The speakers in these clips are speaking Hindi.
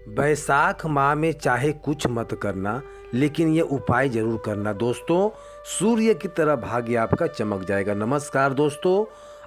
बैसाख माह में चाहे कुछ मत करना, लेकिन ये उपाय जरूर करना दोस्तों। सूर्य की तरह भाग्य आपका चमक जाएगा। नमस्कार दोस्तों,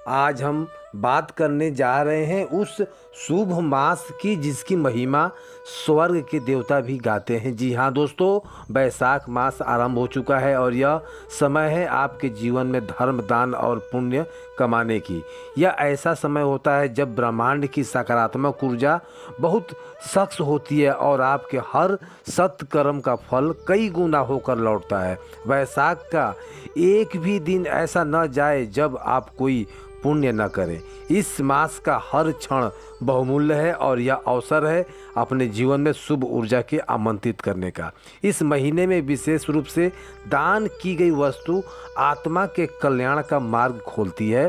आज हम बात करने जा रहे हैं उस शुभ मास की जिसकी महिमा स्वर्ग के देवता भी गाते हैं। जी हाँ दोस्तों, बैसाख मास आरंभ हो चुका है और यह समय है आपके जीवन में धर्म, दान और पुण्य कमाने की। यह ऐसा समय होता है जब ब्रह्मांड की सकारात्मक ऊर्जा बहुत सख्त होती है और आपके हर सत्कर्म का फल कई गुना होकर लौटता है। बैसाख का एक भी दिन ऐसा न जाए जब आप कोई पुण्य न करें। इस मास का हर क्षण बहुमूल्य है और यह अवसर है अपने जीवन में शुभ ऊर्जा के आमंत्रित करने का। इस महीने में विशेष रूप से दान की गई वस्तु आत्मा के कल्याण का मार्ग खोलती है।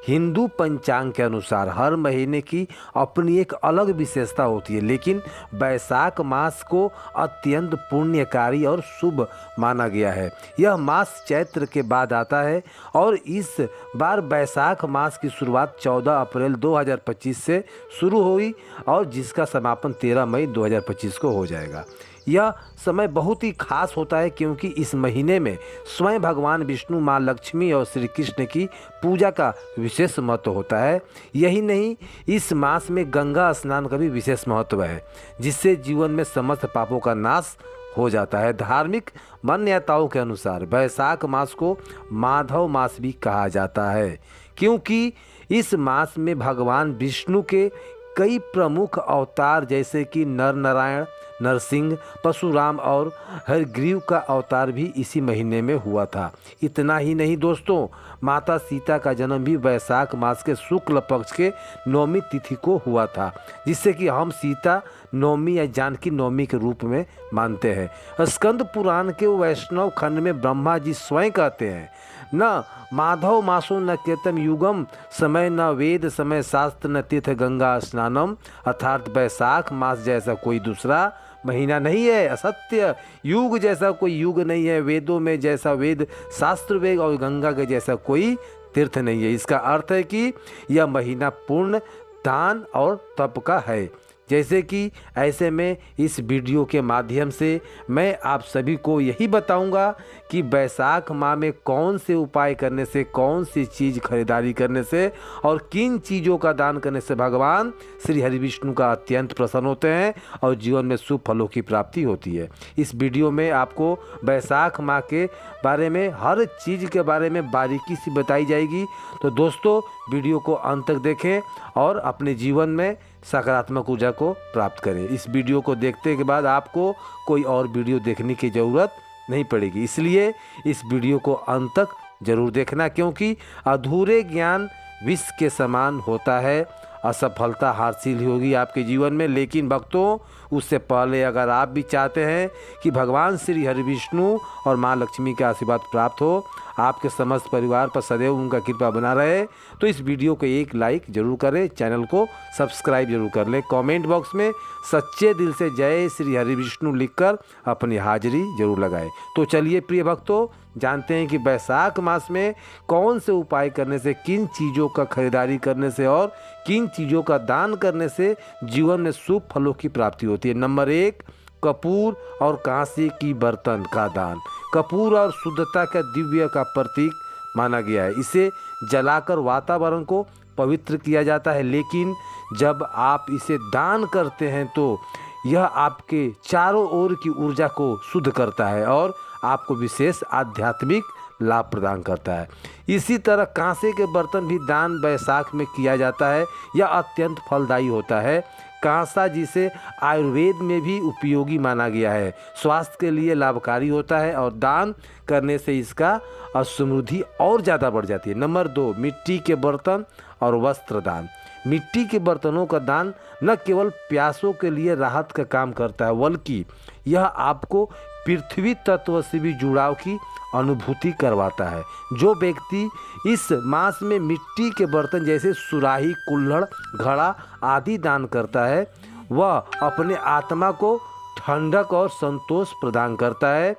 हिंदू पंचांग के अनुसार हर महीने की अपनी एक अलग विशेषता होती है, लेकिन बैसाख मास को अत्यंत पुण्यकारी और शुभ माना गया है। यह मास चैत्र के बाद आता है और इस बार बैसाख मास की शुरुआत 14 अप्रैल 2025 से शुरू हुई और जिसका समापन 13 मई 2025 को हो जाएगा। यह समय बहुत ही खास होता है क्योंकि इस महीने में स्वयं भगवान विष्णु, माँ लक्ष्मी और श्री कृष्ण की पूजा का विशेष महत्व होता है। यही नहीं, इस मास में गंगा स्नान का भी विशेष महत्व है, जिससे जीवन में समस्त पापों का नाश हो जाता है। धार्मिक मान्यताओं के अनुसार बैसाख मास को माधव मास भी कहा जाता है, क्योंकि इस मास में भगवान विष्णु के कई प्रमुख अवतार जैसे कि नर नारायण, नरसिंह, परशुराम और हयग्रीव का अवतार भी इसी महीने में हुआ था। इतना ही नहीं दोस्तों, माता सीता का जन्म भी बैसाख मास के शुक्ल पक्ष के नवमी तिथि को हुआ था, जिससे कि हम सीता नवमी या जानकी नवमी के रूप में मानते हैं। स्कंद पुराण के वैष्णव खंड में ब्रह्मा जी स्वयं कहते हैं, न माधव मासो न केतम युगम, समय न वेद समय शास्त्र न तीर्थ गंगा स्नानम। अर्थात बैसाख मास जैसा कोई दूसरा महीना नहीं है, असत्य युग जैसा कोई युग नहीं है, वेदों में जैसा वेद शास्त्र वेद और गंगा के जैसा कोई तीर्थ नहीं है। इसका अर्थ है कि यह महीना पूर्ण दान और तप का है। जैसे कि ऐसे में इस वीडियो के माध्यम से मैं आप सभी को यही बताऊंगा कि बैसाख माह में कौन से उपाय करने से, कौन सी चीज़ खरीदारी करने से और किन चीज़ों का दान करने से भगवान श्री हरि विष्णु का अत्यंत प्रसन्न होते हैं और जीवन में शुभ फलों की प्राप्ति होती है। इस वीडियो में आपको बैसाख माह के बारे में हर चीज़ के बारे में बारीकी से बताई जाएगी। तो दोस्तों, वीडियो को अंत तक देखें और अपने जीवन में सकारात्मक ऊर्जा को प्राप्त करें। इस वीडियो को देखने के बाद आपको कोई और वीडियो देखने की ज़रूरत नहीं पड़ेगी, इसलिए इस वीडियो को अंत तक जरूर देखना, क्योंकि अधूरे ज्ञान विष के समान होता है। असफलता हासिल होगी आपके जीवन में, लेकिन भक्तों उससे पहले अगर आप भी चाहते हैं कि भगवान श्री हरि विष्णु और माँ लक्ष्मी का आशीर्वाद प्राप्त हो, आपके समस्त परिवार पर सदैव उनका कृपा बना रहे, तो इस वीडियो को एक लाइक जरूर करें, चैनल को सब्सक्राइब जरूर कर लें। कमेंट बॉक्स में सच्चे दिल से जय श्री हरि विष्णु लिखकर अपनी हाजिरी जरूर लगाएं। तो चलिए प्रिय भक्तों, जानते हैं कि बैसाख मास में कौन से उपाय करने से, किन चीज़ों का खरीदारी करने से और किन चीज़ों का दान करने से जीवन में शुभ फलों की प्राप्ति होती है। नंबर 1, कपूर और कांसे की बर्तन का दान। कपूर और शुद्धता का दिव्य का प्रतीक माना गया है। इसे जलाकर वातावरण को पवित्र किया जाता है, लेकिन जब आप इसे दान करते हैं तो यह आपके चारों ओर की ऊर्जा को शुद्ध करता है और आपको विशेष आध्यात्मिक लाभ प्रदान करता है। इसी तरह कांसे के बर्तन भी दान बैसाख में किया जाता है। यह अत्यंत फलदायी होता है। कांसा, जिसे आयुर्वेद में भी उपयोगी माना गया है, स्वास्थ्य के लिए लाभकारी होता है और दान करने से इसका समृद्धि और ज़्यादा बढ़ जाती है। नंबर 2, मिट्टी के बर्तन और वस्त्र दान। मिट्टी के बर्तनों का दान न केवल प्यासों के लिए राहत का काम करता है, बल्कि यह आपको पृथ्वी तत्व से भी जुड़ाव की अनुभूति करवाता है। जो व्यक्ति इस मास में मिट्टी के बर्तन जैसे सुराही, कुल्हड़, घड़ा आदि दान करता है, वह अपने आत्मा को ठंडक और संतोष प्रदान करता है।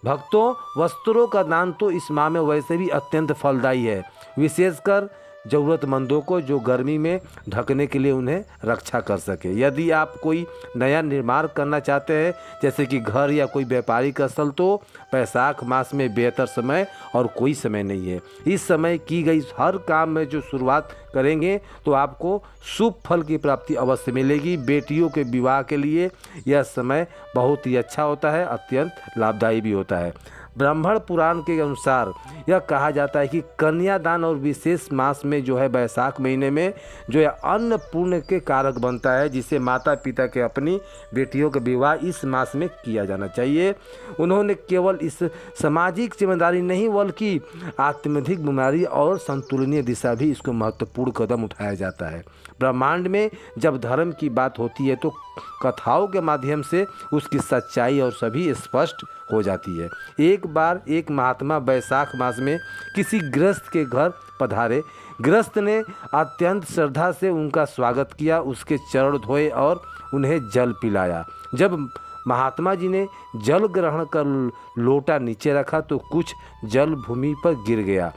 भक्तों, वस्त्रों का दान तो इस माह में वैसे भी अत्यंत फलदायी है। विशेषकर ज़रूरतमंदों को जो गर्मी में ढकने के लिए उन्हें रक्षा कर सके। यदि आप कोई नया निर्माण करना चाहते हैं जैसे कि घर या कोई व्यापारिक स्थल, तो बैसाख मास में बेहतर समय और कोई समय नहीं है। इस समय की गई हर काम में जो शुरुआत करेंगे तो आपको शुभ फल की प्राप्ति अवश्य मिलेगी। बेटियों के विवाह के लिए यह समय बहुत ही अच्छा होता है, अत्यंत लाभदायी भी होता है। ब्राह्मण पुराण के अनुसार यह कहा जाता है कि कन्यादान और विशेष मास में जो है बैसाख महीने में जो है अन्न पुण्य के कारक बनता है, जिसे माता पिता के अपनी बेटियों का विवाह इस मास में किया जाना चाहिए। उन्होंने केवल इस सामाजिक जिम्मेदारी नहीं बल्कि आत्मधिक बीमारी और संतुलनीय दिशा भी इसको महत्वपूर्ण कदम उठाया जाता है। ब्रह्मांड में जब धर्म की बात होती है तो कथाओं के माध्यम से उसकी सच्चाई और सभी स्पष्ट हो जाती है। एक बार एक महात्मा बैसाख मास में किसी गृहस्थ के घर पधारे। गृहस्थ ने अत्यंत श्रद्धा से उनका स्वागत किया, उसके चरण धोए और उन्हें जल पिलाया। जब महात्मा जी ने जल ग्रहण कर लोटा नीचे रखा तो कुछ जल भूमि पर गिर गया।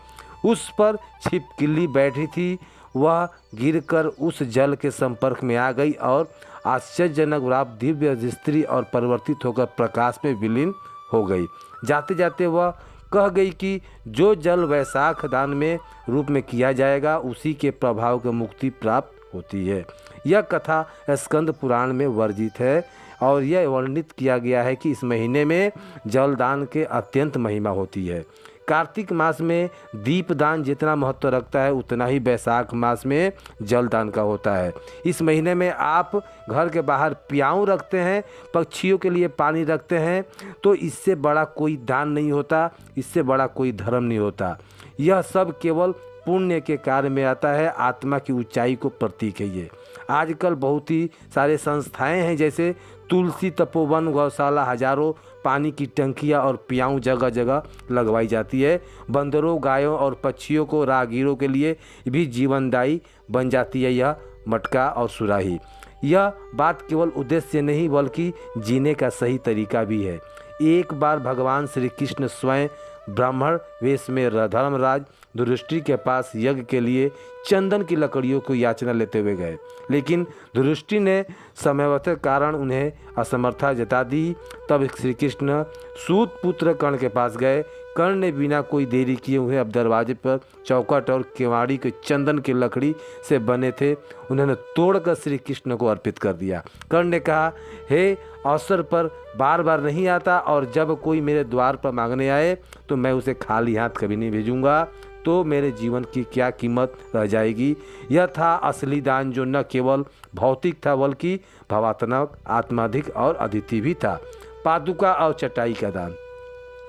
उस पर छिपकली बैठी थी, वह गिरकर उस जल के संपर्क में आ गई और आश्चर्यजनक रूप दिव्य स्त्री और परिवर्तित होकर प्रकाश में विलीन हो गई। जाते जाते वह कह गई कि जो जल वैशाख दान में रूप में किया जाएगा उसी के प्रभाव को मुक्ति प्राप्त होती है। यह कथा स्कंद पुराण में वर्णित है और यह वर्णित किया गया है कि इस महीने में जलदान के अत्यंत महिमा होती है। कार्तिक मास में दीपदान जितना महत्व रखता है उतना ही बैसाख मास में जलदान का होता है। इस महीने में आप घर के बाहर प्याऊ रखते हैं, पक्षियों के लिए पानी रखते हैं, तो इससे बड़ा कोई दान नहीं होता, इससे बड़ा कोई धर्म नहीं होता। यह सब केवल पुण्य के कार्य में आता है, आत्मा की ऊंचाई को प्रतीक है ये। आजकल बहुत ही सारे संस्थाएं हैं जैसे तुलसी तपोवन, गौशाला, हजारों पानी की टंकियां और प्याऊ जगह जगह लगवाई जाती है। बंदरों, गायों और पक्षियों को राहगीरों के लिए भी जीवनदायी बन जाती है यह मटका और सुराही। यह बात केवल उद्देश्य नहीं बल्कि जीने का सही तरीका भी है। एक बार भगवान श्री कृष्ण स्वयं ब्राह्मण वेश में धर्मराज धुरिष्टि के पास यज्ञ के लिए चंदन की लकड़ियों को याचना लेते हुए गए, लेकिन धुरिष्टि ने समयवत कारण उन्हें असमर्था जता दी। तब श्री कृष्ण सूत पुत्र कर्ण के पास गए। कर्ण ने बिना कोई देरी किए हुए अब दरवाजे पर चौखट और केवाड़ी के चंदन की लकड़ी से बने थे उन्होंने तोड़कर श्री कृष्ण को अर्पित कर दिया। कर्ण ने कहा, हे अवसर पर बार बार नहीं आता और जब कोई मेरे द्वार पर मांगने आए तो मैं उसे खाली हाथ कभी नहीं भेजूंगा, तो मेरे जीवन की क्या कीमत रह जाएगी। यह था असली दान जो न केवल भौतिक था बल्कि भावात्मक, आत्माधिक और अद्वितीय भी था। पादुका और चटाई का दान।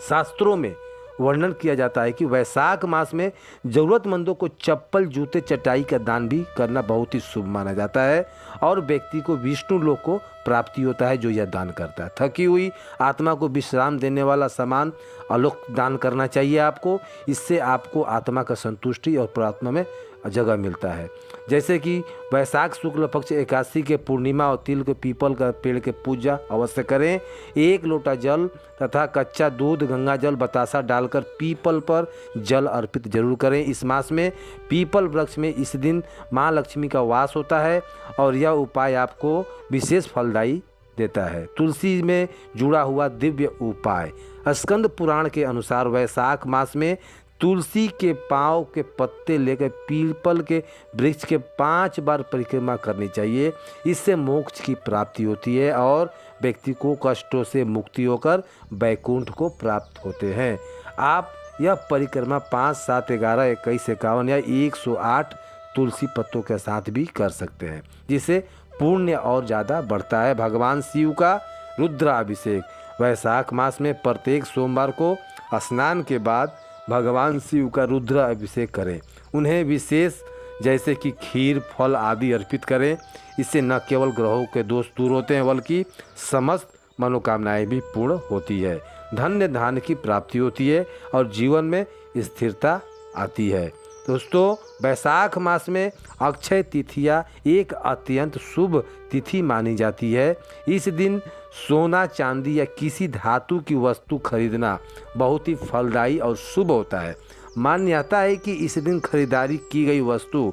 शास्त्रों में वर्णन किया जाता है कि वैशाख मास में ज़रूरतमंदों को चप्पल, जूते, चटाई का दान भी करना बहुत ही शुभ माना जाता है और व्यक्ति को विष्णु लोक को प्राप्ति होता है जो यह दान करता है। थकी हुई आत्मा को विश्राम देने वाला सामान आलोक दान करना चाहिए आपको। इससे आपको आत्मा का संतुष्टि और प्रार्थना में जगह मिलता है। जैसे कि वैशाख शुक्ल पक्ष एकादशी के पूर्णिमा और तिल के पीपल का पेड़ के पूजा अवश्य करें। 1 लोटा जल तथा कच्चा दूध, गंगा जल, बतासा डालकर पीपल पर जल अर्पित जरूर करें। इस मास में पीपल वृक्ष में इस दिन माँ लक्ष्मी का वास होता है और यह उपाय आपको विशेष फलदायी देता है। तुलसी में जुड़ा हुआ दिव्य उपाय। स्कंद पुराण के अनुसार वैशाख मास में तुलसी के पांव के पत्ते लेकर पीपल के वृक्ष के 5 बार परिक्रमा करनी चाहिए। इससे मोक्ष की प्राप्ति होती है और व्यक्ति को कष्टों से मुक्ति होकर वैकुंठ को प्राप्त होते हैं। आप यह परिक्रमा 5, 7, 11, 21, 51 या 108 तुलसी पत्तों के साथ भी कर सकते हैं, जिससे पुण्य और ज़्यादा बढ़ता है। भगवान शिव का रुद्राभिषेक। वैशाख मास में प्रत्येक सोमवार को स्नान के बाद भगवान शिव का रुद्र अभिषेक करें। उन्हें विशेष जैसे कि खीर, फल आदि अर्पित करें। इससे न केवल ग्रहों के दोष दूर होते हैं बल्कि समस्त मनोकामनाएं भी पूर्ण होती है। धन्य धान्य की प्राप्ति होती है और जीवन में स्थिरता आती है। दोस्तों, वैशाख मास में अक्षय तिथियाँ एक अत्यंत शुभ तिथि मानी जाती है। इस दिन सोना, चांदी या किसी धातु की वस्तु खरीदना बहुत ही फलदायी और शुभ होता है। मान्यता है कि इस दिन खरीदारी की गई वस्तु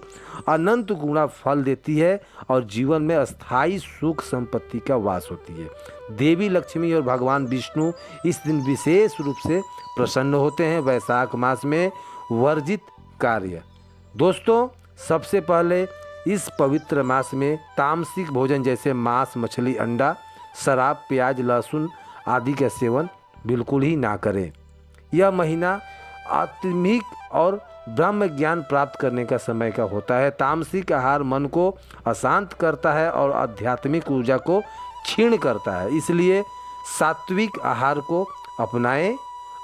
अनंत गुना फल देती है और जीवन में अस्थायी सुख संपत्ति का वास होती है। देवी लक्ष्मी और भगवान विष्णु इस दिन विशेष रूप से प्रसन्न होते हैं। वैशाख मास में वर्जित कार्य। दोस्तों, सबसे पहले इस पवित्र मास में तामसिक भोजन जैसे मांस, मछली, अंडा, शराब, प्याज, लहसुन आदि का सेवन बिल्कुल ही ना करें। यह महीना आत्मिक और ब्रह्म ज्ञान प्राप्त करने का समय का होता है। तामसिक आहार मन को अशांत करता है और आध्यात्मिक ऊर्जा को क्षीण करता है, इसलिए सात्विक आहार को अपनाएं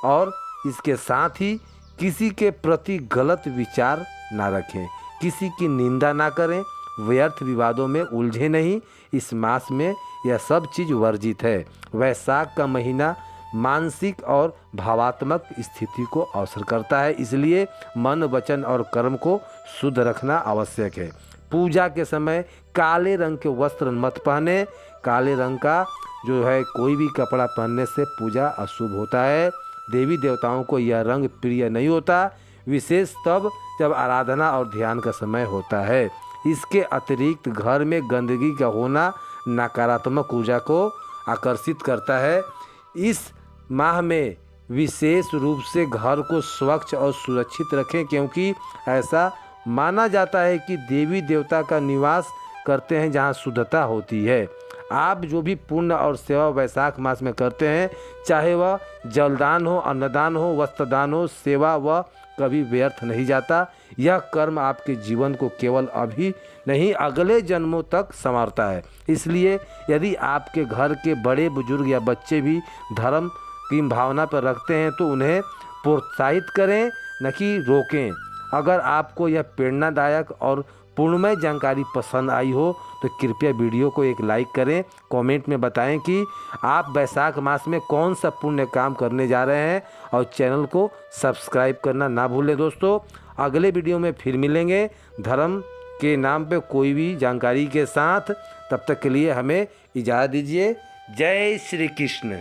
और इसके साथ ही किसी के प्रति गलत विचार ना रखें, किसी की निंदा ना करें, व्यर्थ विवादों में उलझे नहीं। इस मास में यह सब चीज़ वर्जित है। वैशाख का महीना मानसिक और भावात्मक स्थिति को अवसर करता है, इसलिए मन, वचन और कर्म को शुद्ध रखना आवश्यक है। पूजा के समय काले रंग के वस्त्र मत पहने। काले रंग का जो है कोई भी कपड़ा पहनने से पूजा अशुभ होता है। देवी देवताओं को यह रंग प्रिय नहीं होता, विशेष तब जब आराधना और ध्यान का समय होता है। इसके अतिरिक्त घर में गंदगी का होना नकारात्मक ऊर्जा को आकर्षित करता है। इस माह में विशेष रूप से घर को स्वच्छ और सुरक्षित रखें, क्योंकि ऐसा माना जाता है कि देवी देवता का निवास करते हैं जहां शुद्धता होती है। आप जो भी पुण्य और सेवा वैशाख मास में करते हैं, चाहे वह जलदान हो, अन्नदान हो, वस्त्रदान हो, सेवा वह कभी व्यर्थ नहीं जाता। यह कर्म आपके जीवन को केवल अभी नहीं अगले जन्मों तक संवारता है। इसलिए यदि आपके घर के बड़े बुजुर्ग या बच्चे भी धर्म की भावना पर रखते हैं तो उन्हें प्रोत्साहित करें, न कि रोकें। अगर आपको यह प्रेरणादायक और पूर्णमय जानकारी पसंद आई हो तो कृपया वीडियो को एक लाइक करें। कमेंट में बताएं कि आप वैशाख मास में कौन सा पुण्य काम करने जा रहे हैं और चैनल को सब्सक्राइब करना ना भूलें। दोस्तों, अगले वीडियो में फिर मिलेंगे धर्म के नाम पे कोई भी जानकारी के साथ। तब तक के लिए हमें इजाज़त दीजिए। जय श्री कृष्ण।